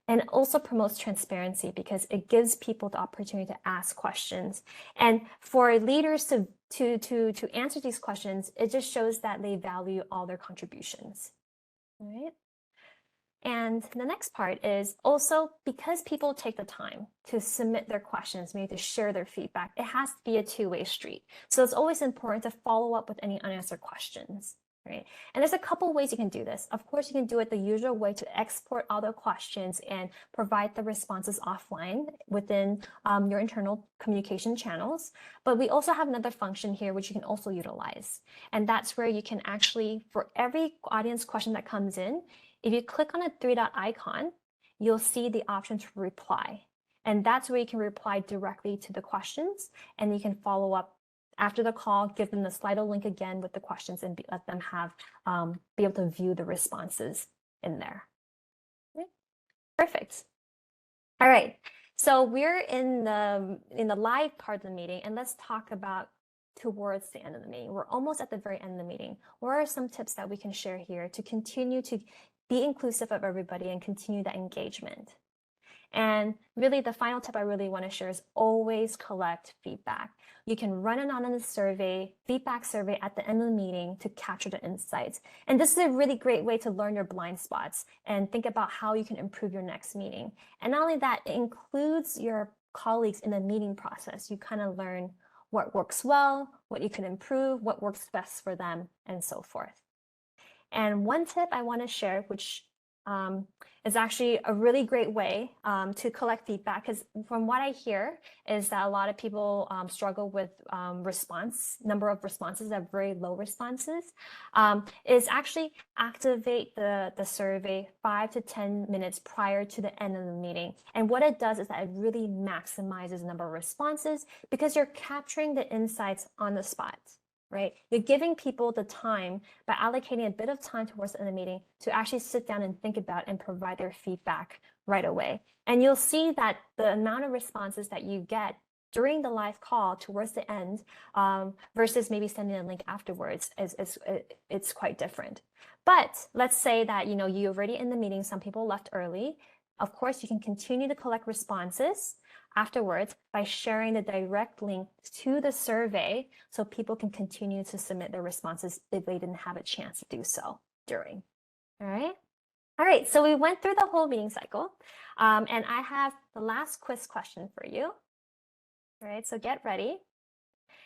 And it also promotes transparency because it gives people the opportunity to ask questions. And for leaders to answer these questions, it just shows that they value all their contributions. All right. And the next part is also because people take the time to submit their questions, maybe to share their feedback, it has to be a 2-way street. So it's always important to follow up with any unanswered questions, right? And there's a couple ways you can do this. Of course, you can do it the usual way to export all the questions and provide the responses offline within your internal communication channels. But we also have another function here, which you can also utilize. And that's where you can actually, for every audience question that comes in, if you click on a 3-dot icon, you'll see the option to reply. And that's where you can reply directly to the questions, and you can follow up after the call, give them the Slido link again with the questions and let them have be able to view the responses in there. Okay. Perfect. All right. So we're in the live part of the meeting, and let's talk about towards the end of the meeting. We're almost at the very end of the meeting. What are some tips that we can share here to continue to be inclusive of everybody and continue that engagement? And really, the final tip I really want to share is always collect feedback. You can run an anonymous survey, feedback survey at the end of the meeting to capture the insights. And this is a really great way to learn your blind spots and think about how you can improve your next meeting. And not only that, it includes your colleagues in the meeting process. You kind of learn what works well, what you can improve, what works best for them, and so forth. And one tip I want to share, which is actually a really great way to collect feedback, because from what I hear is that a lot of people struggle with number of responses, that very low responses, is actually activate the survey 5 to 10 minutes prior to the end of the meeting. And what it does is that it really maximizes the number of responses, because you're capturing the insights on the spot. Right? You're giving people the time by allocating a bit of time towards the end of the meeting to actually sit down and think about and provide their feedback right away. And you'll see that the amount of responses that you get during the live call towards the end versus maybe sending a link afterwards it's quite different. But let's say that you're already in the meeting, some people left early. Of course, you can continue to collect responses afterwards by sharing the direct link to the survey so people can continue to submit their responses if they didn't have a chance to do so during. All right, so we went through the whole meeting cycle, and I have the last quiz question for you. All right, so get ready.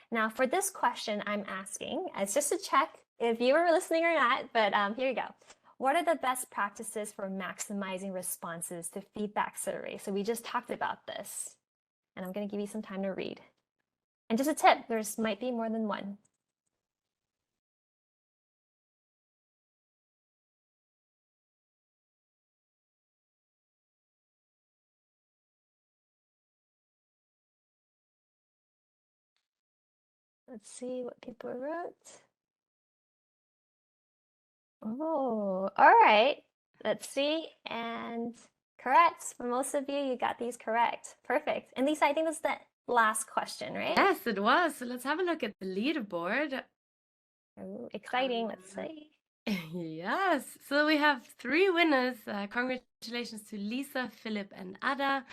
Now for this question I'm asking, it's just to check if you were listening or not, but here you go. What are the best practices for maximizing responses to feedback surveys? So we just talked about this, and I'm going to give you some time to read. And just a tip, there's might be more than one. Let's see what people wrote. Oh, all right. Let's see. And correct. For most of you, you got these correct. Perfect. And Lisa, I think that's the last question, right? Yes, it was. So let's have a look at the leaderboard. Oh, exciting. Let's see. Yes. So we have 3 winners. Congratulations to Lisa, Philip, and Ada.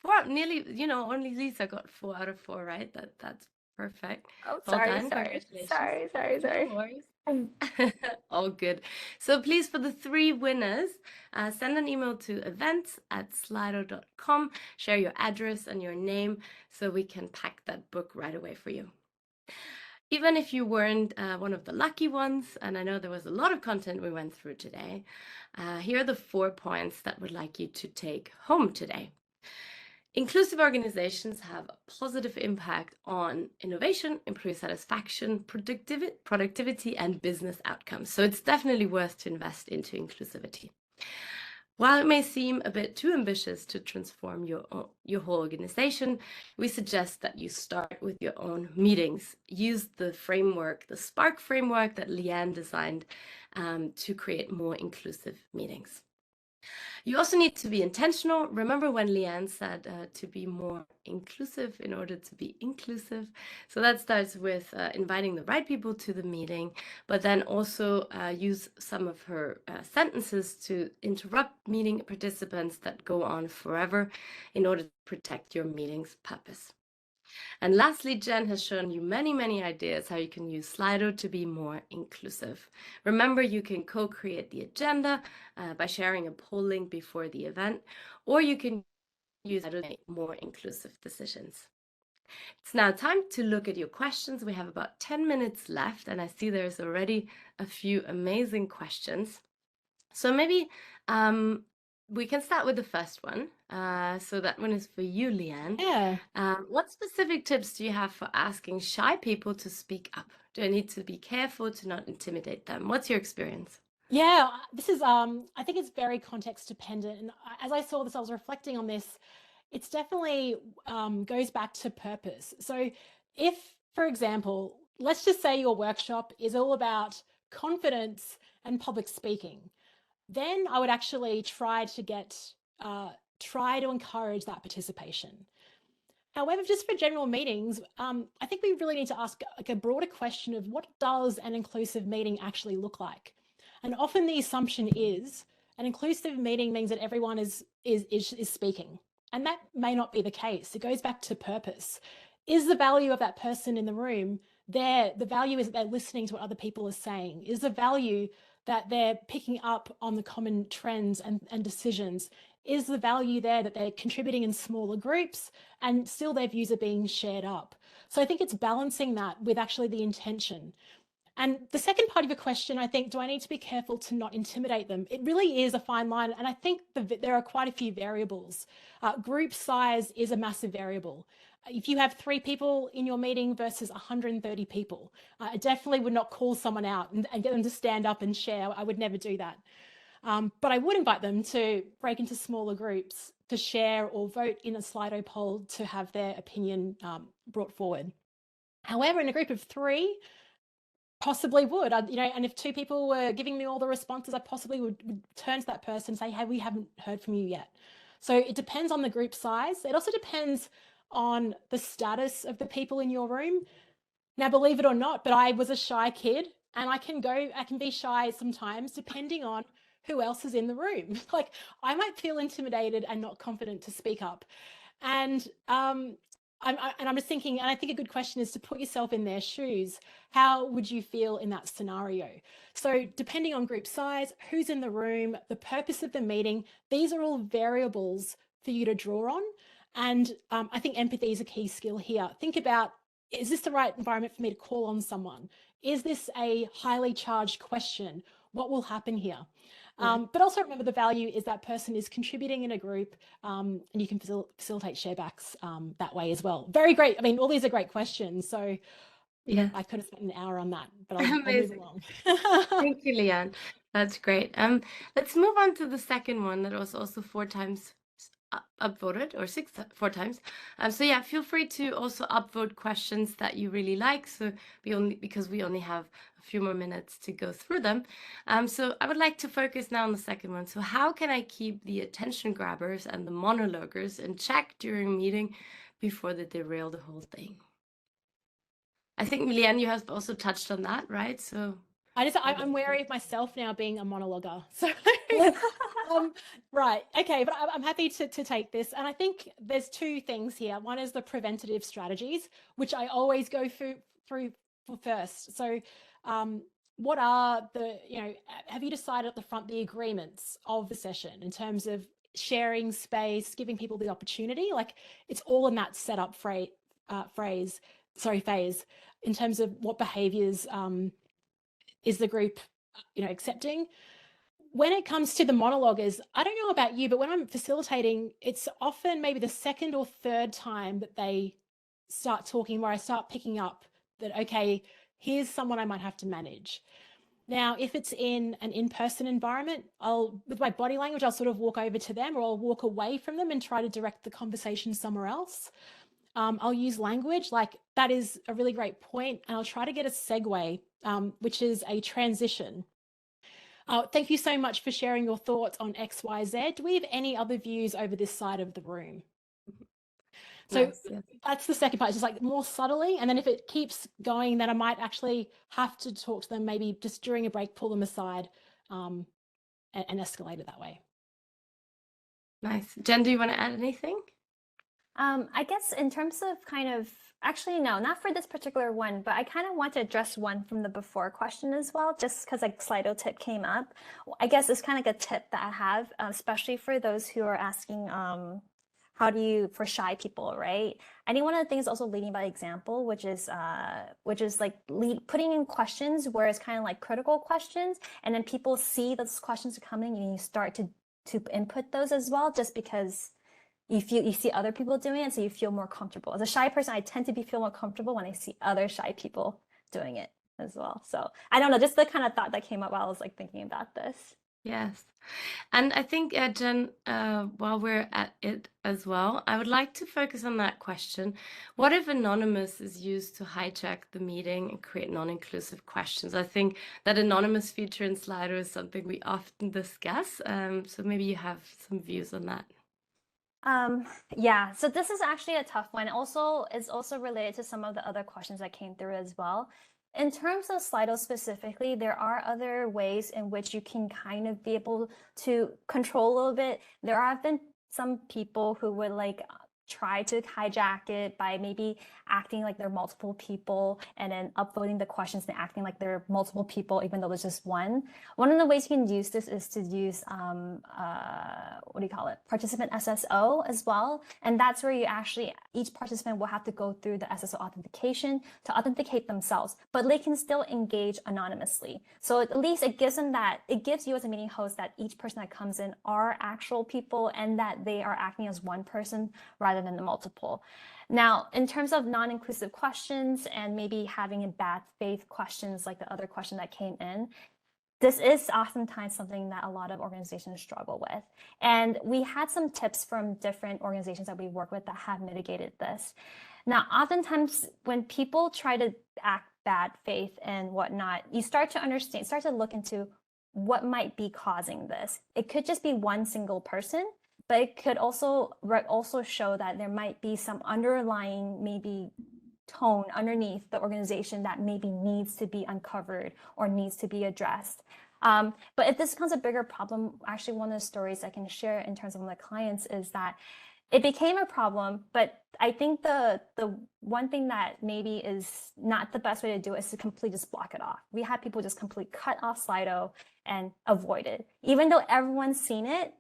4, nearly, only Lisa got 4 out of 4, right? That's perfect. Oh, Well sorry, done. sorry, Congratulations. sorry. No worries. All good. So please, for the 3 winners, send an email to events@slido.com, share your address and your name so we can pack that book right away for you. Even if you weren't one of the lucky ones, and I know there was a lot of content we went through today, here are the 4 points that we'd like you to take home today. Inclusive organizations have a positive impact on innovation, employee satisfaction, productivity, and business outcomes. So it's definitely worth to invest into inclusivity. While it may seem a bit too ambitious to transform your whole organization, we suggest that you start with your own meetings. Use the framework, the Spark framework that Leanne designed to create more inclusive meetings. You also need to be intentional. Remember when Leanne said to be more inclusive in order to be inclusive? So that starts with inviting the right people to the meeting, but then also use some of her sentences to interrupt meeting participants that go on forever in order to protect your meeting's purpose. And lastly, Jen has shown you many, many ideas how you can use Slido to be more inclusive. Remember, you can co-create the agenda by sharing a poll link before the event, or you can use Slido to make more inclusive decisions. It's now time to look at your questions. We have about 10 minutes left, and I see there's already a few amazing questions. So maybe we can start with the first one. So that one is for you, Leanne. Yeah. What specific tips do you have for asking shy people to speak up? Do I need to be careful to not intimidate them? What's your experience? Yeah, this is, I think it's very context dependent. And as I saw this, I was reflecting on this. It's definitely goes back to purpose. So if, for example, let's just say your workshop is all about confidence and public speaking, then I would actually try to encourage that participation. However, just for general meetings, I think we really need to ask a broader question of what does an inclusive meeting actually look like? And often the assumption is an inclusive meeting means that everyone is speaking. And that may not be the case. It goes back to purpose. Is the value of that person in the room there? The value is that they're listening to what other people are saying. Is the value that they're picking up on the common trends and decisions? Is the value there that they're contributing in smaller groups and still their views are being shared up? So I think it's balancing that with actually the intention. And the second part of your question, I think, do I need to be careful to not intimidate them? It really is a fine line. And I think there are quite a few variables. Group size is a massive variable. If you have 3 people in your meeting versus 130 people, I definitely would not call someone out and get them to stand up and share. I would never do that. But I would invite them to break into smaller groups to share or vote in a Slido poll to have their opinion brought forward. However, in a group of 3, possibly would, and if 2 people were giving me all the responses, I possibly would turn to that person and say, hey, we haven't heard from you yet. So it depends on the group size. It also depends on the status of the people in your room. Now, believe it or not, but I was a shy kid, and I can be shy sometimes depending on who else is in the room. Like, I might feel intimidated and not confident to speak up. And I'm just thinking, and I think a good question is to put yourself in their shoes. How would you feel in that scenario? So depending on group size, who's in the room, the purpose of the meeting, these are all variables for you to draw on. And I think empathy is a key skill here. Think about, is this the right environment for me to call on someone? Is this a highly charged question? What will happen here? But also remember, the value is that person is contributing in a group, and you can facilitate sharebacks that way as well. Very great. I mean, all these are great questions. So Yeah, I could have spent an hour on that, but I'll move amazing. along. Thank you, Leanne. That's great. Let's move on to the second one that was also 4 times upvoted, or 4 times. So yeah, feel free to also upvote questions that you really like. So because we only have a few more minutes to go through them. So I would like to focus now on the second one. So how can I keep the attention grabbers and the monologuers in check during a meeting before they derail the whole thing? I think, Leanne, you have also touched on that, right? So I'm wary of myself now being a monologuer. So right, okay, but I'm happy to take this. And I think there's 2 things here. One is the preventative strategies, which I always go through for first. So what are the, have you decided at the front the agreements of the session in terms of sharing space, giving people the opportunity? Like, it's all in that setup phase in terms of what behaviors is the group, accepting. When it comes to the monologuers, I don't know about you, but when I'm facilitating, it's often maybe the second or third time that they start talking where I start picking up that, okay, here's someone I might have to manage. Now, if it's in an in-person environment, with my body language, I'll sort of walk over to them, or I'll walk away from them and try to direct the conversation somewhere else. I'll use language like, that is a really great point, and I'll try to get a segue, which is a transition. Thank you so much for sharing your thoughts on X, Y, Z. Do we have any other views over this side of the room? So nice, yes. That's the second part, it's just like more subtly. And then if it keeps going, then I might actually have to talk to them, maybe just during a break, pull them aside and escalate it that way. Nice. Jen, do you want to add anything? I guess in terms of actually, no, not for this particular one, but I kind of want to address one from the before question as well, just because like Slido tip came up. I guess it's kind of like a tip that I have, especially for those who are asking, for shy people, right? I think one of the things also leading by example, which is like putting in questions where it's kind of like critical questions, and then people see those questions are coming and you start to input those as well, just because you see other people doing it, so you feel more comfortable. As a shy person, I tend to feel more comfortable when I see other shy people doing it as well. So I don't know, just the kind of thought that came up while I was like thinking about this. Yes. And I think, Jen, while we're at it as well, I would like to focus on that question. What if anonymous is used to hijack the meeting and create non-inclusive questions? I think that anonymous feature in Slido is something we often discuss. So maybe you have some views on that. Yeah, so this is actually a tough one. It's also related to some of the other questions that came through as well. In terms of Slido specifically, there are other ways in which you can kind of be able to control a little bit. There have been some people who would like try to hijack it by maybe acting like they're multiple people and then upvoting the questions and acting like they're multiple people, even though there's just one. One of the ways you can use this is to use, what do you call it? Participant SSO as well. And that's where you actually, each participant will have to go through the SSO authentication to authenticate themselves, but they can still engage anonymously. So at least it gives them that, it gives you as a meeting host that each person that comes in are actual people and that they are acting as one person rather than the multiple. Now, in terms of non-inclusive questions and maybe having a bad faith questions like the other question that came in, this is oftentimes something that a lot of organizations struggle with. And we had some tips from different organizations that we work with that have mitigated this. Now, oftentimes when people try to act bad faith and whatnot, you start to understand, start to look into what might be causing this. It could just be one single person, but it could also show that there might be some underlying maybe tone underneath the organization that maybe needs to be uncovered or needs to be addressed. But if this becomes a bigger problem, actually one of the stories I can share in terms of one of the clients is that it became a problem, but I think the one thing that maybe is not the best way to do it is to completely just block it off. We had people just completely cut off Slido and avoid it. Even though everyone's seen it,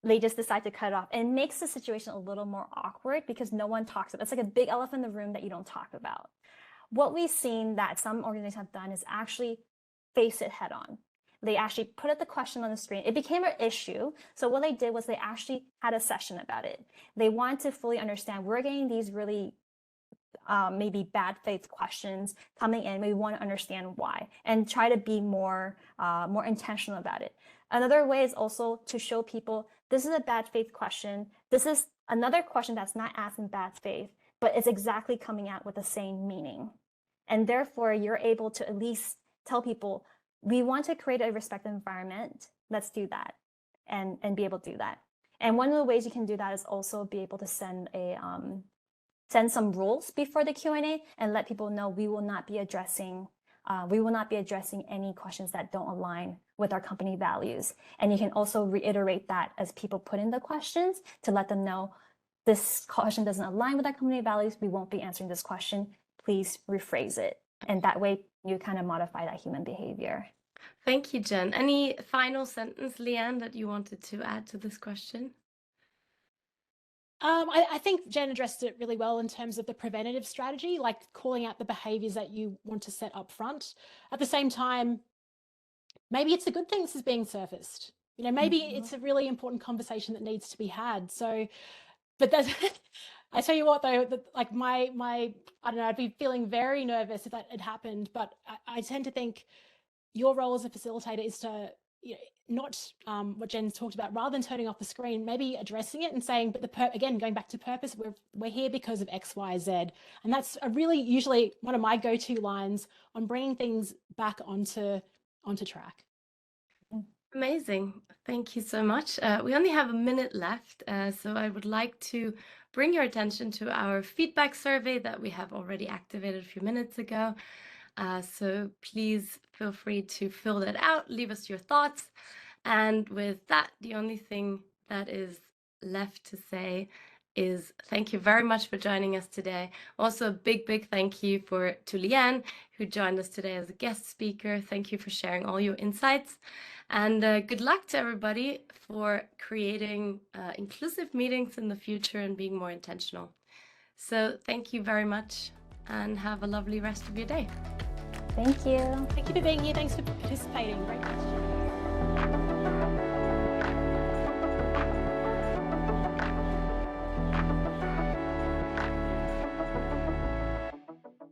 they just decide to cut it off. And it makes the situation a little more awkward because no one talks about it. It's like a big elephant in the room that you don't talk about. What we've seen that some organizations have done is actually face it head on. They actually put up the question on the screen. It became an issue. So what they did was they actually had a session about it. They wanted to fully understand, we're getting these really maybe bad faith questions coming in. We want to understand why and try to be more intentional about it. Another way is also to show people, this is a bad faith question. This is another question that's not asked in bad faith, but it's exactly coming out with the same meaning. And therefore, you're able to at least tell people, we want to create a respectful environment. Let's do that and be able to do that. And one of the ways you can do that is also be able to send some rules before the Q&A and let people know we will not be addressing any questions that don't align with our company values. And you can also reiterate that as people put in the questions to let them know this question doesn't align with our company values. We won't be answering this question. Please rephrase it. And that way you kind of modify that human behavior. Thank you, Jen. Any final sentence, Leanne, that you wanted to add to this question? I think Jen addressed it really well in terms of the preventative strategy, like calling out the behaviors that you want to set up front. At the same time, maybe it's a good thing this is being surfaced. You know, maybe it's a really important conversation that needs to be had. So, but that's, I tell you what though, like my, I don't know, I'd be feeling very nervous if that had happened, but I tend to think your role as a facilitator is to, you know, not what Jen's talked about, rather than turning off the screen, maybe addressing it and saying, but again, going back to purpose, we're here because of X, Y, Z. And that's a really usually one of my go-to lines on bringing things back onto track. Amazing. Thank you so much. We only have a minute left, so I would like to bring your attention to our feedback survey that we have already activated a few minutes ago. So please feel free to fill that out, leave us your thoughts. And with that, the only thing that is left to say is thank you very much for joining us today. Also, a big thank you to Leanne, who joined us today as a guest speaker. Thank you for sharing all your insights. And good luck to everybody for creating inclusive meetings in the future and being more intentional. So thank you very much and have a lovely rest of your day. Thank you. Thank you for being here. Thanks for participating. Great question.